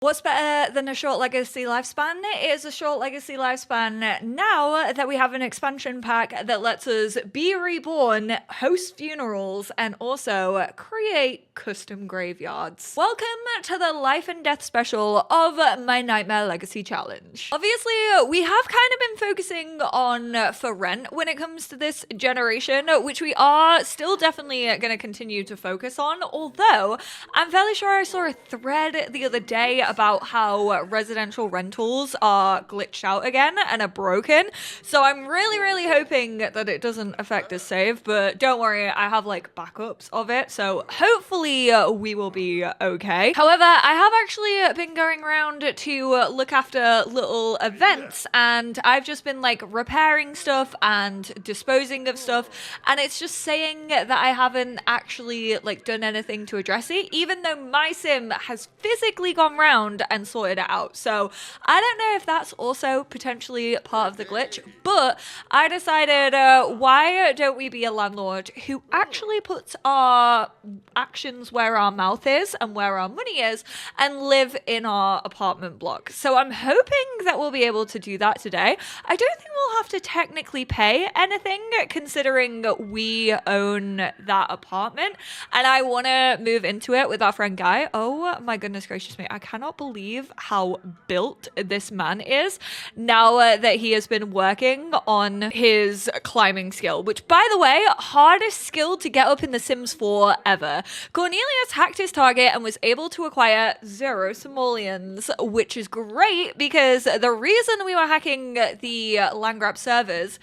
What's better than a short legacy lifespan? It is a short legacy lifespan now that we have an expansion pack that lets us be reborn, host funerals, and also create custom graveyards. Welcome to the life and death special of my Nightmare Legacy Challenge. Obviously, we have kind of been focusing on for rent when it comes to this generation, which we are still definitely going to continue to focus on, although I'm fairly sure I saw a thread the other day about how residential rentals are glitched out again and are broken. So I'm really hoping that it doesn't affect this save, but don't worry, I have like backups of it. So hopefully we will be okay. However, I have actually been going around to look after little events, and I've just been like repairing stuff and disposing of stuff. And it's just saying that I haven't actually like done anything to address it, even though my sim has physically gone round and sorted it out. So I don't know if that's also potentially part of the glitch, but I decided why don't we be a landlord who actually puts our actions where our mouth is and where our money is and live in our apartment block. So I'm hoping that we'll be able to do that today. I don't think we'll have to technically pay anything considering we own that apartment, and I want to move into it with our friend Guy. Oh my goodness gracious me, I cannot believe how built this man is now that he has been working on his climbing skill, which by the way, hardest skill to get up in The Sims 4 ever. Cornelius hacked his target and was able to acquire 0 simoleons, which is great because the reason we were hacking the land grab servers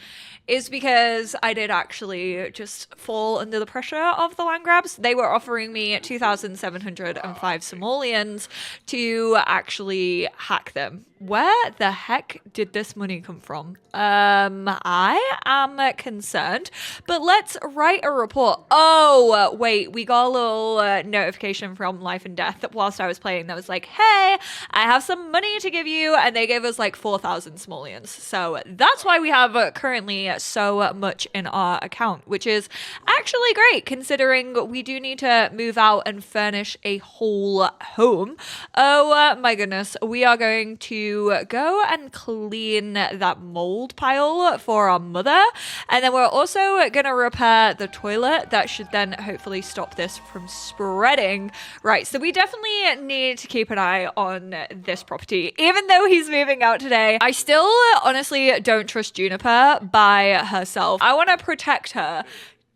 is because I did actually just fall under the pressure of the land grabs. They were offering me 2,705 simoleons to actually hack them. Where the heck did this money come from? I am concerned, but let's write a report. Oh, wait, we got a little notification from Life and Death whilst I was playing that was like, hey, I have some money to give you, and they gave us like 4,000 simoleons. So that's why we have currently so much in our account, which is actually great considering we do need to move out and furnish a whole home. Oh my goodness, we are going to go and clean that mold pile for our mother, and then we're also going to repair the toilet. That should then hopefully stop this from spreading. Right, so we definitely need to keep an eye on this property. Even though he's moving out today, I still honestly don't trust Juniper by herself. I want to protect her.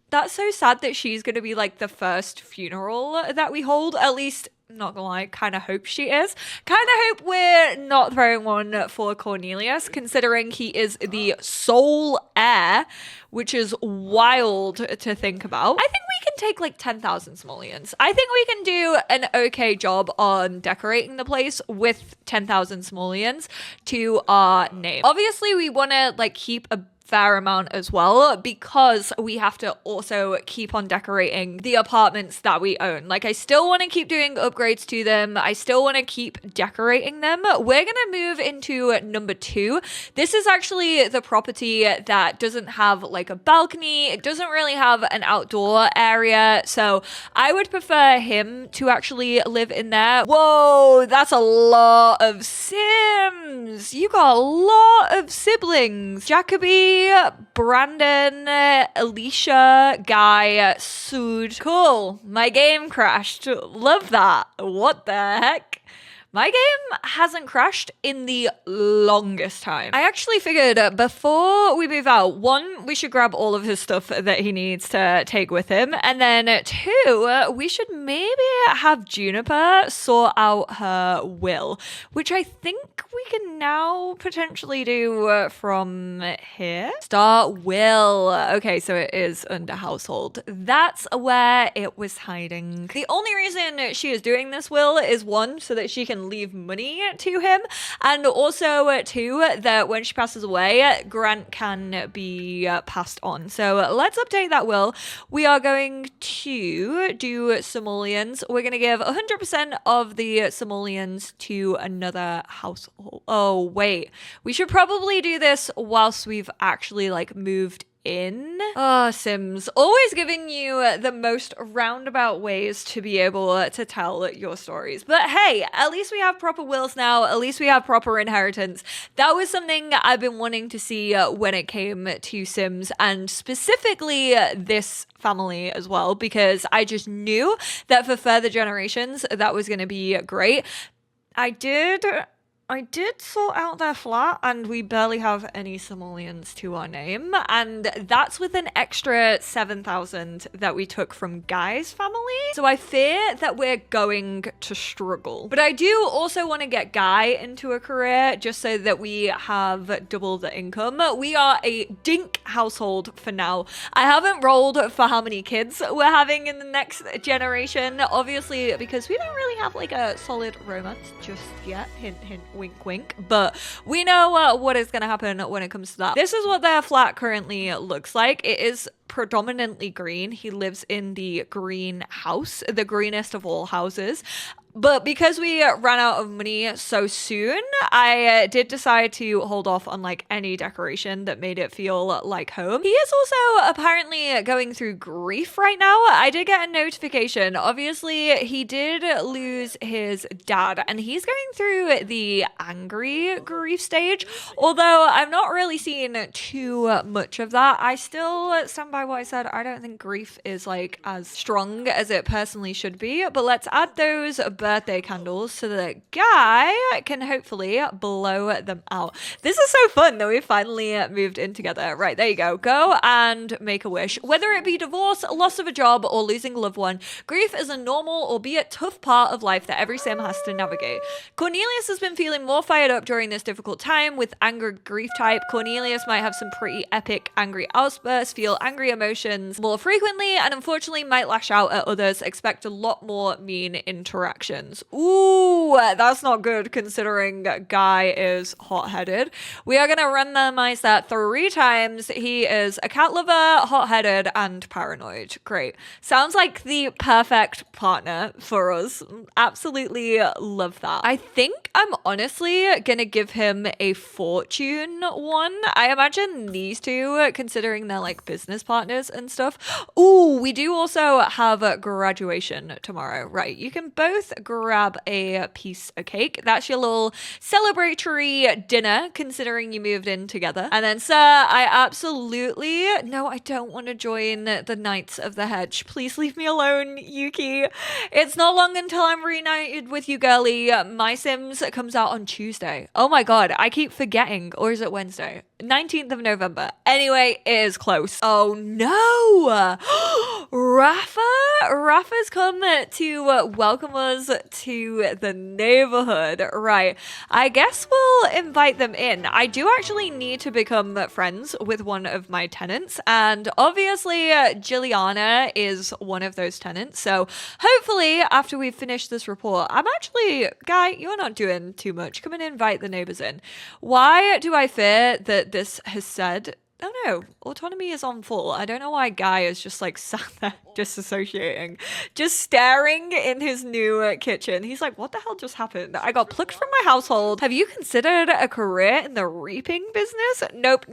That's so sad that she's going to be like the first funeral that we hold, at least. Not gonna lie, kind of hope she is. Kind of hope we're not throwing one for Cornelius, considering he is the sole heir, which is wild to think about. I think we can take like 10,000 simoleons. I think we can do an okay job on decorating the place with 10,000 simoleons to our name. Obviously, we want to like keep a fair amount as well because we have to also keep on decorating the apartments that we own. Like, I still want to keep doing upgrades to them. I still want to keep decorating them. We're gonna move into number 2. This is actually the property that doesn't have like a balcony. It doesn't really have an outdoor area, so I would prefer him to actually live in there. Whoa, that's a lot of Sims. You got a lot of siblings. Jacoby, Brandon, Alicia, Guy, Sood. Cool. My game crashed. Love that. What the heck? My game hasn't crashed in the longest time. I actually figured before we move out, 1, we should grab all of his stuff that he needs to take with him. And then 2, we should maybe have Juniper sort out her will, which I think we can now potentially do from here. Start will. Okay, so it is under household. That's where it was hiding. The only reason she is doing this will is 1, so that she can leave money to him, and also 2, that when she passes away, Grant can be passed on. So let's update that will. We are going to do simoleons. We're going to give 100% of the simoleons to another household. Oh wait, we should probably do this whilst we've actually like moved in. Oh, Sims, always giving you the most roundabout ways to be able to tell your stories. But hey, at least we have proper wills now. At least we have proper inheritance. That was something I've been wanting to see when it came to Sims, and specifically this family as well, because I just knew that for further generations, that was going to be great. I did sort out their flat, and we barely have any simoleons to our name, and that's with an extra 7,000 that we took from Guy's family. So I fear that we're going to struggle. But I do also want to get Guy into a career just so that we have double the income. We are a dink household for now. I haven't rolled for how many kids we're having in the next generation, obviously, because we don't really have like a solid romance just yet. Hint, hint, wink, wink. But we know what is going to happen when it comes to that. This is what their flat currently looks like. It is predominantly green. He lives in the green house, the greenest of all houses. But because we ran out of money so soon, I did decide to hold off on like any decoration that made it feel like home. He is also apparently going through grief right now. I did get a notification. Obviously, he did lose his dad, and he's going through the angry grief stage. Although I've not really seen too much of that. I still stand by what I said. I don't think grief is like as strong as it personally should be. But let's add those birthday candles so that Guy can hopefully blow them out. This is so fun that we finally moved in together. Right, there you go. Go and make a wish. Whether it be divorce, loss of a job, or losing a loved one, grief is a normal, albeit tough part of life that every sim has to navigate. Cornelius has been feeling more fired up during this difficult time with anger grief type. Cornelius might have some pretty epic angry outbursts, feel angry emotions more frequently, and unfortunately might lash out at others. Expect a lot more mean interactions. Ooh, that's not good considering Guy is hot-headed. We are going to randomize that 3 times. He is a cat lover, hot-headed, and paranoid. Great. Sounds like the perfect partner for us. Absolutely love that. I think I'm honestly going to give him a fortune one. I imagine these two, considering they're like business partners and stuff. Ooh, we do also have a graduation tomorrow. Right, you can both grab a piece of cake. That's your little celebratory dinner, considering you moved in together. And then, sir, I don't want to join the Knights of the Hedge. Please leave me alone, Yuki. It's not long until I'm reunited with you, girly. My Sims comes out on Tuesday. Oh my god, I keep forgetting. Or is it Wednesday? 19th of November. Anyway, it is close. Oh no! Rafa's come to welcome us to the neighborhood. Right. I guess we'll invite them in. I do actually need to become friends with one of my tenants, and obviously Juliana is one of those tenants. So hopefully after we've finished this report, Guy, you're not doing too much. Come and invite the neighbors in. Why do I fear that this has said, oh no, autonomy is on full? I don't know why Guy is just like sat there disassociating, just staring in his new kitchen. He's like, what the hell just happened? I got plucked from my household. Have you considered a career in the reaping business? Nope.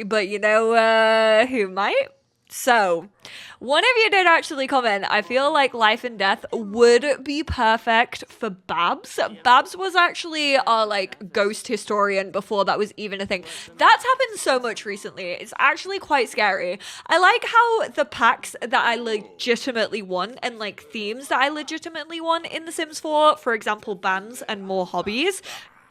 But you know who might? So, one of you did actually comment, I feel like life and death would be perfect for Babs. Babs was actually our like ghost historian before that was even a thing. That's happened so much recently. It's actually quite scary. I like how the packs that I legitimately want and like themes that I legitimately want in The Sims 4, for example, bands and more hobbies,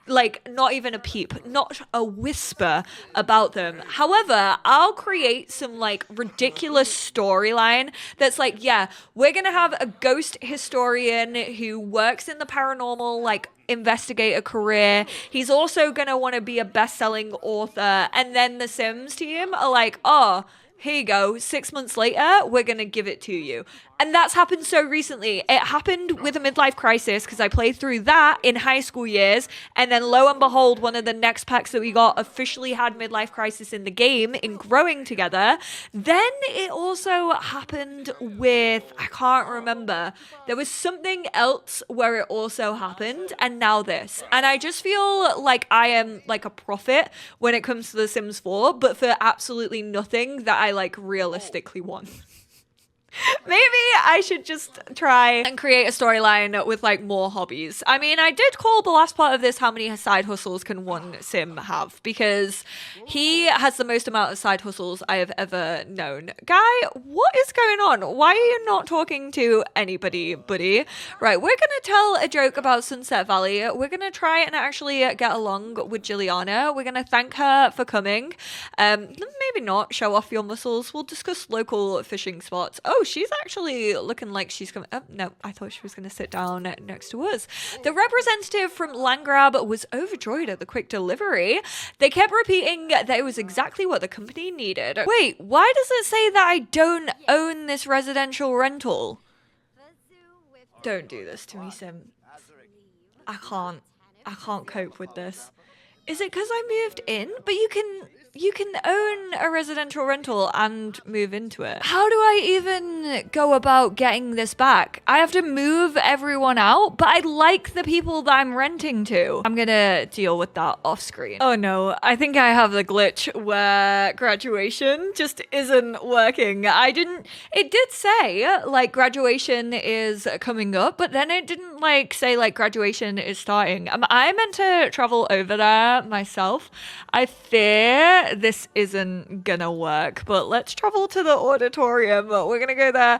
like not even a peep, not a whisper about them. However, I'll create some like ridiculous storyline that's like, yeah, we're gonna have a ghost historian who works in the paranormal, like investigator career. He's also gonna want to be a best-selling author, and then the Sims team are like, oh, here you go, 6 months later, we're gonna give it to you. And that's happened so recently. It happened with a midlife crisis because I played through that in high school years. And then lo and behold, one of the next packs that we got officially had midlife crisis in the game in Growing Together. Then it also happened with, I can't remember. There was something else where it also happened. And now this. And I just feel like I am like a prophet when it comes to The Sims 4, but for absolutely nothing that I like realistically want. Maybe I should just try and create a storyline with like more hobbies. I mean, I did call the last part of this how many side hustles can one sim have, because he has the most amount of side hustles I have ever known. Guy, what is going on? Why are you not talking to anybody, buddy? Right, we're gonna tell a joke about Sunset Valley. We're gonna try and actually get along with Juliana. We're gonna thank her for coming. Maybe not show off your muscles. We'll discuss local fishing spots. Oh, she's actually looking like she's coming. Oh, no, I thought she was going to sit down next to us. The representative from Landgrab was overjoyed at the quick delivery. They kept repeating that it was exactly what the company needed. Wait, why does it say that I don't own this residential rental? Don't do this to me, Sim. I can't cope with this. Is it because I moved in? But you can own a residential rental and move into it. How do I even go about getting this back? I have to move everyone out, but I like the people that I'm renting to. I'm gonna deal with that off screen. Oh no, I think I have the glitch where graduation just isn't working. It did say like graduation is coming up, but then it didn't like say like graduation is starting. Am I meant to travel over there myself? I fear this isn't gonna work, but let's travel to the auditorium. We're gonna go there.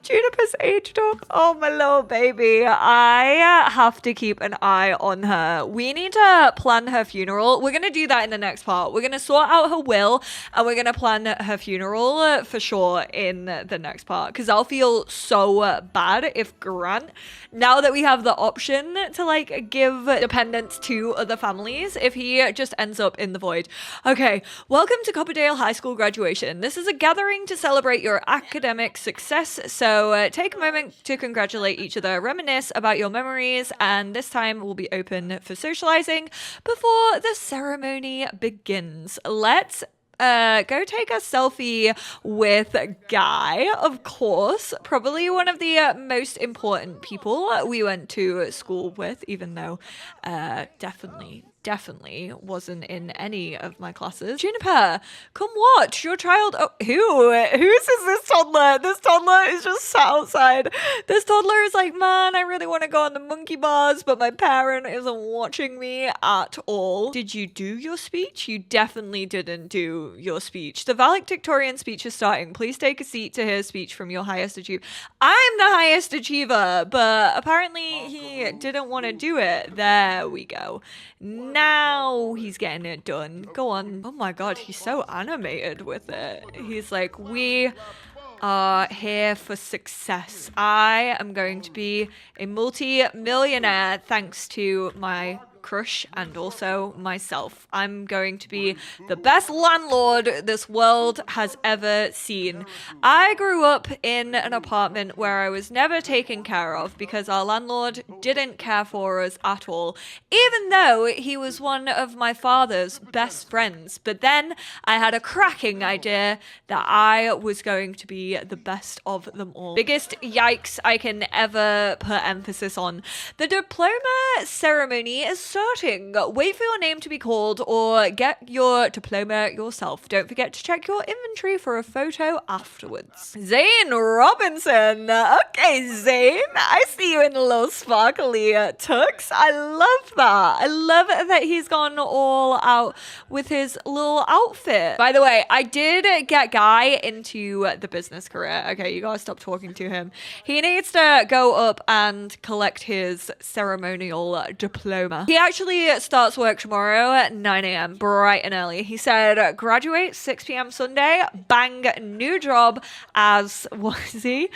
Juniper's aged up. Oh, my little baby. I have to keep an eye on her. We need to plan her funeral. We're gonna do that in the next part. We're gonna sort out her will and we're gonna plan her funeral for sure in the next part, because I'll feel so bad if Grant, now that we have the option to like give dependents to other families, if he just ends up in the void. Okay, welcome to Copperdale High School graduation. This is a gathering to celebrate your academic success, so take a moment to congratulate each other, reminisce about your memories, and this time will be open for socializing before the ceremony begins. Let's go take a selfie with Guy, of course. Probably one of the most important people we went to school with, even though definitely wasn't in any of my classes. Juniper, come watch your child. Oh, whose is this toddler? This toddler is just sat outside. This toddler is like, man, I really want to go on the monkey bars, but my parent isn't watching me at all. Did you do your speech? You definitely didn't do your speech. The valedictorian speech is starting. Please take a seat to hear a speech from your highest achiever. I'm the highest achiever, but apparently he didn't want to do it. There we go. Now he's getting it done. Go on. Oh my god, he's so animated with it. He's like, we are here for success. I am going to be a multi-millionaire thanks to my crush and also myself. I'm going to be the best landlord this world has ever seen. I grew up in an apartment where I was never taken care of because our landlord didn't care for us at all, even though he was one of my father's best friends. But then I had a cracking idea that I was going to be the best of them all. Biggest yikes I can ever put emphasis on. The diploma ceremony is starting. Wait for your name to be called or get your diploma yourself. Don't forget to check your inventory for a photo afterwards. Zane Robinson. Okay, Zane. I see you in a little sparkly tux. I love that. I love that he's gone all out with his little outfit. By the way, I did get Guy into the business career. Okay, you gotta stop talking to him. He needs to go up and collect his ceremonial diploma. He actually starts work tomorrow at 9 a.m. bright and early. He said, graduate 6 p.m. Sunday, bang, new job as, what is he?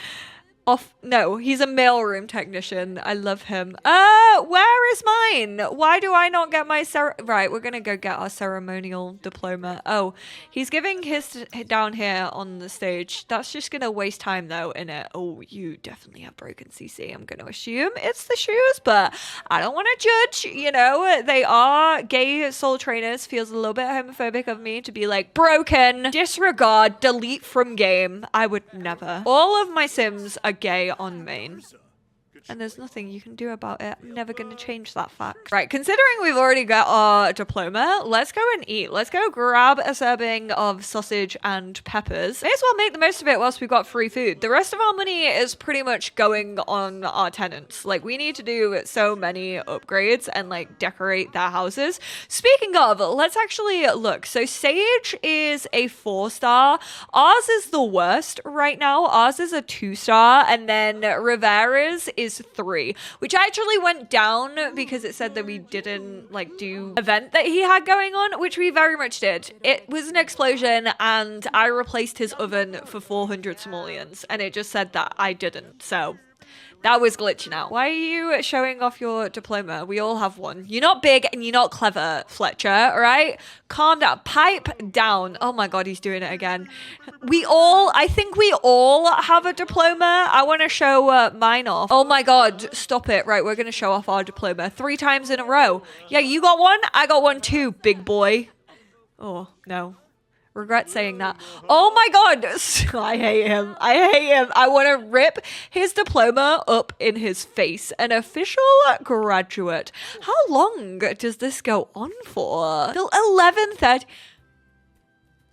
No, he's a mailroom technician. I love him. Where is mean? Why do I not get my right, we're gonna go get our ceremonial diploma. Oh, he's giving his down here on the stage. That's just gonna waste time though, innit? Oh, you definitely have broken CC. I'm gonna assume it's the shoes, but I don't want to judge. You know, they are gay soul trainers. Feels a little bit homophobic of me to be like, broken, disregard, delete from game. I would never. All of my Sims are gay on main. And there's nothing you can do about it. I'm never going to change that fact. Right, considering we've already got our diploma, let's go and eat. Let's go grab a serving of sausage and peppers. May as well make the most of it whilst we've got free food. The rest of our money is pretty much going on our tenants. Like, we need to do so many upgrades and, like, decorate their houses. Speaking of, let's actually look. So Sage is a 4-star. Ours is the worst right now. Ours is a 2-star. And then Rivera's is 3, which actually went down because it said that we didn't like do event that he had going on, which we very much did. It was an explosion and I replaced his oven for 400 simoleons and it just said that I didn't, so that was glitching out. Why are you showing off your diploma? We all have one. You're not big and you're not clever, Fletcher, all right? Calm down. Pipe down. Oh my God, he's doing it again. I think we all have a diploma. I want to show mine off. Oh my God, stop it. Right, we're going to show off our diploma 3 times in a row. Yeah, you got one. I got one too, big boy. Oh, no. Regret saying that. Oh my God. I hate him. I hate him. I want to rip his diploma up in his face. An official graduate. How long does this go on for? Till 11:30.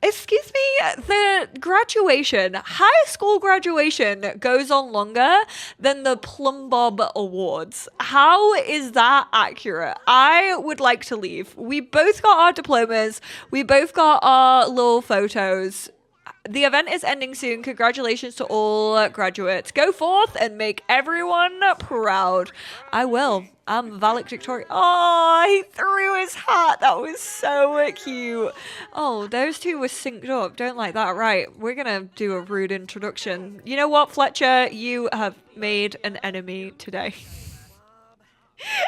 Excuse me, the graduation, high school graduation goes on longer than the Plum Bob Awards. How is that accurate? I would like to leave. We both got our diplomas. We both got our little photos. The event is ending soon. Congratulations to all graduates. Go forth and make everyone proud. I will. I'm valedictorian. Oh, he threw his hat. That was so cute. Oh, those two were synced up. Don't like that. Right, we're going to do a rude introduction. You know what, Fletcher? You have made an enemy today.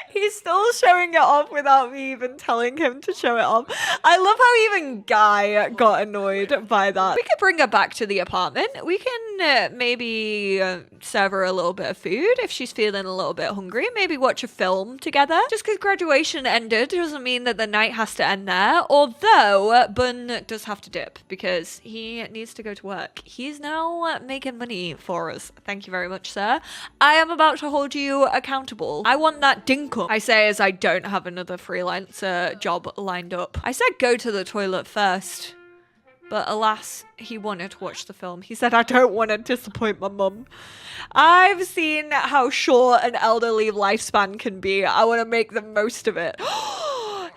He's still showing it off without me even telling him to show it off. I love how even Guy got annoyed by that. We could bring her back to the apartment. We can maybe serve her a little bit of food if she's feeling a little bit hungry. Maybe watch a film together. Just because graduation ended doesn't mean that the night has to end there. Although Bun does have to dip because he needs to go to work. He's now making money for us. Thank you very much, sir. I am about to hold you accountable. I want that dinkum. I say as I don't have another freelancer job lined up. I said go to the toilet first, but alas, he wanted to watch the film. He said, I don't want to disappoint my mum. I've seen how short an elderly lifespan can be. I want to make the most of it.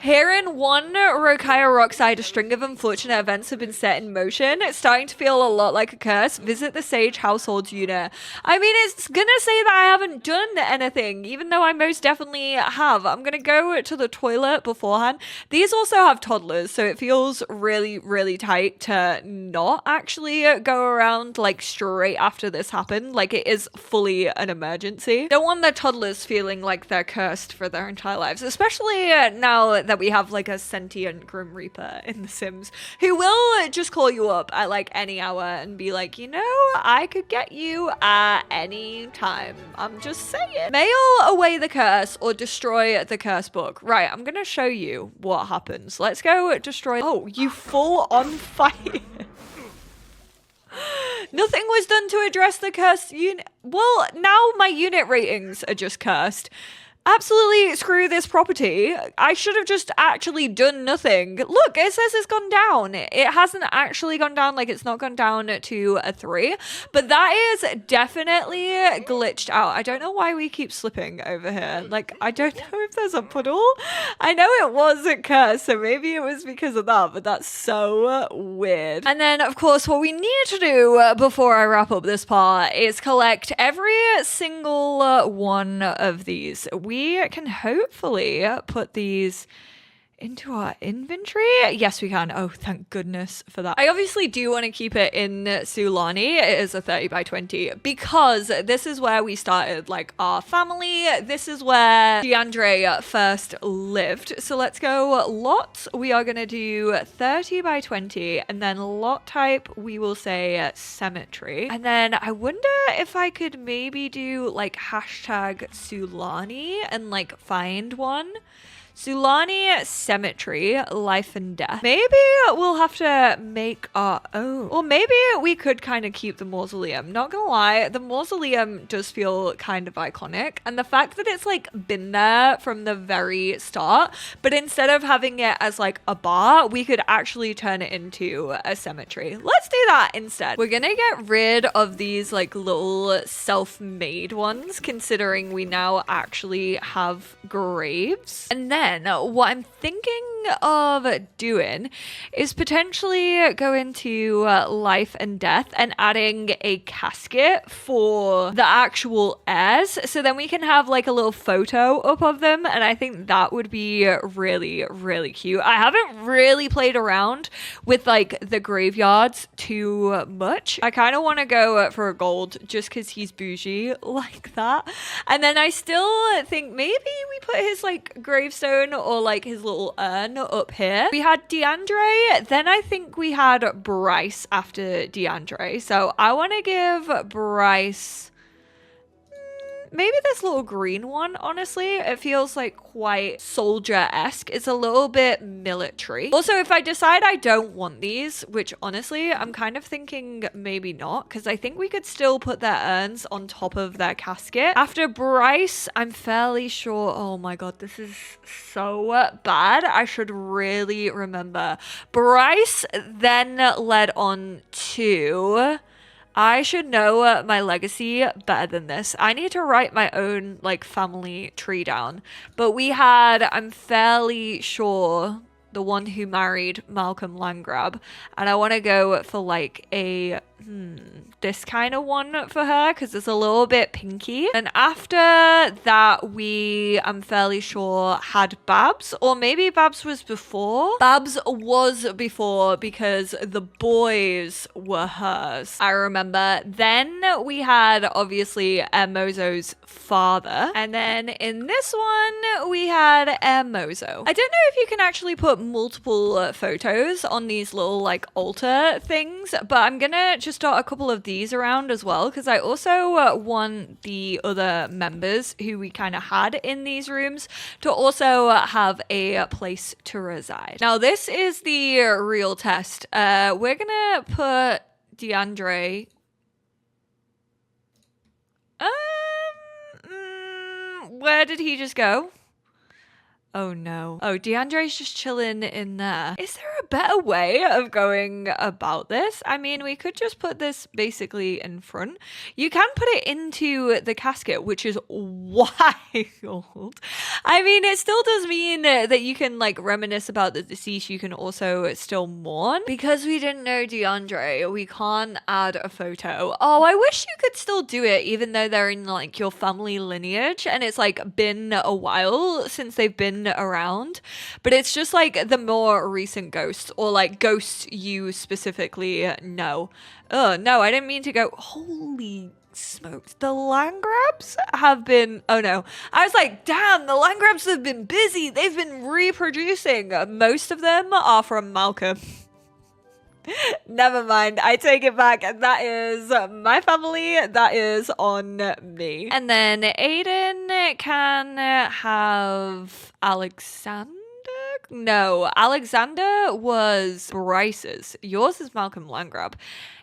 Here in one Rokaya Rockside, a string of unfortunate events have been set in motion. It's starting to feel a lot like a curse. Visit the Sage household unit. I mean, it's gonna say that I haven't done anything, even though I most definitely have. I'm gonna go to the toilet beforehand. These also have toddlers, so it feels really, really tight to not actually go around like straight after this happened. Like it is fully an emergency. Don't want the toddlers feeling like they're cursed for their entire lives, especially now that we have like a sentient Grim Reaper in The Sims who will just call you up at like any hour and be like, you know, I could get you at any time. I'm just saying. Mail away the curse or destroy the curse book. Right, I'm gonna show you what happens. Let's go destroy. Oh, you full on fire. Nothing was done to address the cursed unit. Well, now my unit ratings are just cursed. Absolutely screw this property. I should have just actually done nothing. Look, it says it's gone down. It hasn't actually gone down, like it's not gone down to a 3, but that is definitely glitched out. I don't know why we keep slipping over here. Like, I don't know if there's a puddle. I know it was a curse, so maybe it was because of that, but that's so weird. And then, of course, what we need to do before I wrap up this part is collect every single one of these. We can hopefully put these into our inventory? Yes, we can. Oh, thank goodness for that. I obviously do want to keep it in Sulani. It is a 30 by 20 because this is where we started like our family. This is where DeAndre first lived. So let's go lot. We are going to do 30 by 20 and then lot type, we will say cemetery. And then I wonder if I could maybe do like hashtag Sulani and like find one. Sulani Cemetery, Life and Death. Maybe we'll have to make our own. Or maybe we could kind of keep the mausoleum. Not gonna lie, the mausoleum does feel kind of iconic. And the fact that it's like been there from the very start, but instead of having it as like a bar, we could actually turn it into a cemetery. Let's do that instead. We're gonna get rid of these like little self-made ones, considering we now actually have graves. And then what I'm thinking of doing is potentially go into life and death and adding a casket for the actual heirs. So then we can have like a little photo up of them. And I think that would be really, really cute. I haven't really played around with like the graveyards too much. I kind of want to go for a gold just because he's bougie like that. And then I still think maybe we put his like gravestone or like his little urn up here. We had DeAndre, then I think we had Bryce after DeAndre. So I want to give Bryce maybe this little green one, honestly. It feels like quite soldier-esque. It's a little bit military. Also, if I decide I don't want these, which honestly, I'm kind of thinking maybe not, because I think we could still put their urns on top of their casket. After Bryce, I'm fairly sure, oh my god, this is so bad. I should really remember. Bryce then led on to... I should know my legacy better than this. I need to write my own like family tree down. But we had, I'm fairly sure, the one who married Malcolm Landgrab. And I want to go for like a this kind of one for her because it's a little bit pinky. And after that, I'm fairly sure, had Babs, or maybe Babs was before. Babs was before because the boys were hers. I remember. Then we had obviously Mozo's father. And then in this one, we had Mozo. I don't know if you can actually put multiple photos on these little like altar things, but I'm gonna just dot a couple of these around as well because I also want the other members who we kind of had in these rooms to also have a place to reside. Now this is the real test. We're gonna put DeAndre where did he just go? Oh no. Oh, DeAndre's just chilling in there. Is there a better way of going about this? I mean, we could just put this basically in front. You can put it into the casket, which is wild. I mean, it still does mean that you can like reminisce about the deceased. You can also still mourn. Because we didn't know DeAndre, we can't add a photo. Oh, I wish you could still do it even though they're in like your family lineage and it's like been a while since they've been around, but it's just like the more recent ghosts or like ghosts you specifically know. Oh no, I didn't mean to go. Holy smokes, the Landgrabs have been, oh no, I was like, damn, the Landgrabs have been busy. They've been reproducing. Most of them are from Malcolm. Never mind, I take it back. That is my family. That is on me. And then Aiden can have Alexander. No, Alexander was Bryce's. Yours is Malcolm Landgrab.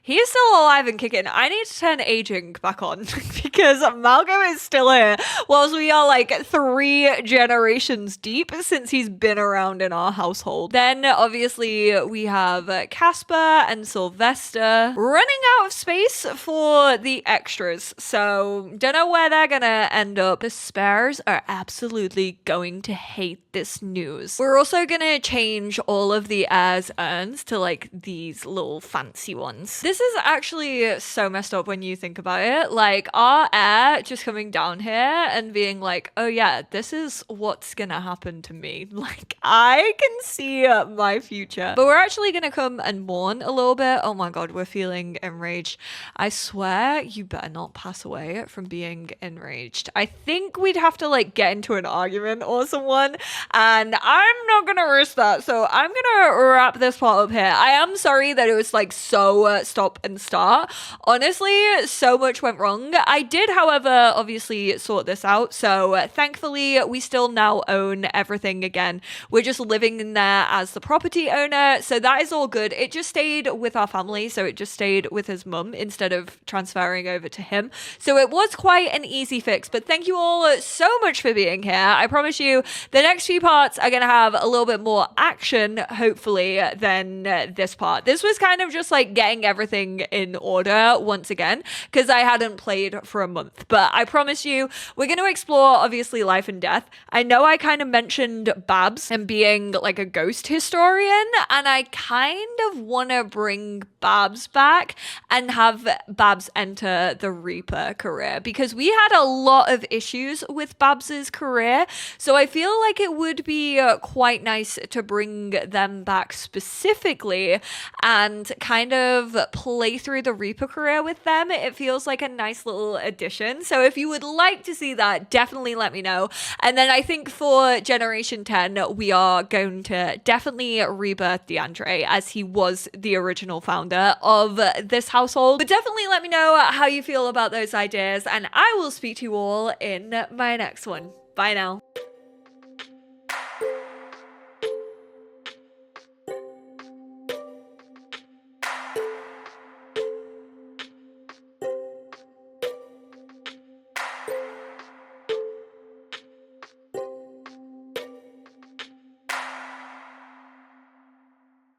He is still alive and kicking. I need to turn aging back on because Malcolm is still here whilst we are like 3 generations deep since he's been around in our household. Then obviously we have Casper and Sylvester running out of space for the extras. So don't know where they're gonna end up. The spares are absolutely going to hate this news. We're also gonna change all of the heirs' urns to like these little fancy ones. This is actually so messed up when you think about it. Like our heir just coming down here and being like, oh yeah, this is what's gonna happen to me. Like I can see my future. But we're actually gonna come and mourn a little bit. Oh my god, we're feeling enraged. I swear you better not pass away from being enraged. I think we'd have to like get into an argument or someone, and I'm not gonna risk that. So I'm gonna wrap this part up here. I am sorry that it was like so stop and start. Honestly, so much went wrong. I did, however, obviously sort this out. So thankfully, we still now own everything again. We're just living in there as the property owner. So that is all good. It just stayed with our family. So it just stayed with his mum instead of transferring over to him. So it was quite an easy fix. But thank you all so much for being here. I promise you the next few parts are going to have a little bit more action, hopefully, than this part. This was kind of just like getting everything in order once again, because I hadn't played for a month. But I promise you, we're going to explore, obviously, life and death. I know I kind of mentioned Babs and being like a ghost historian, and I kind of want to bring Babs back and have Babs enter the Reaper career, because we had a lot of issues with Babs's career. So I feel like it would be quite nice to bring them back specifically and kind of play through the Reaper career with them. It feels like a nice little addition. So if you would like to see that, definitely let me know. And then I think for Generation 10, we are going to definitely rebirth DeAndre, as he was the original founder of this household. But definitely let me know how you feel about those ideas, and I will speak to you all in my next one. Bye now.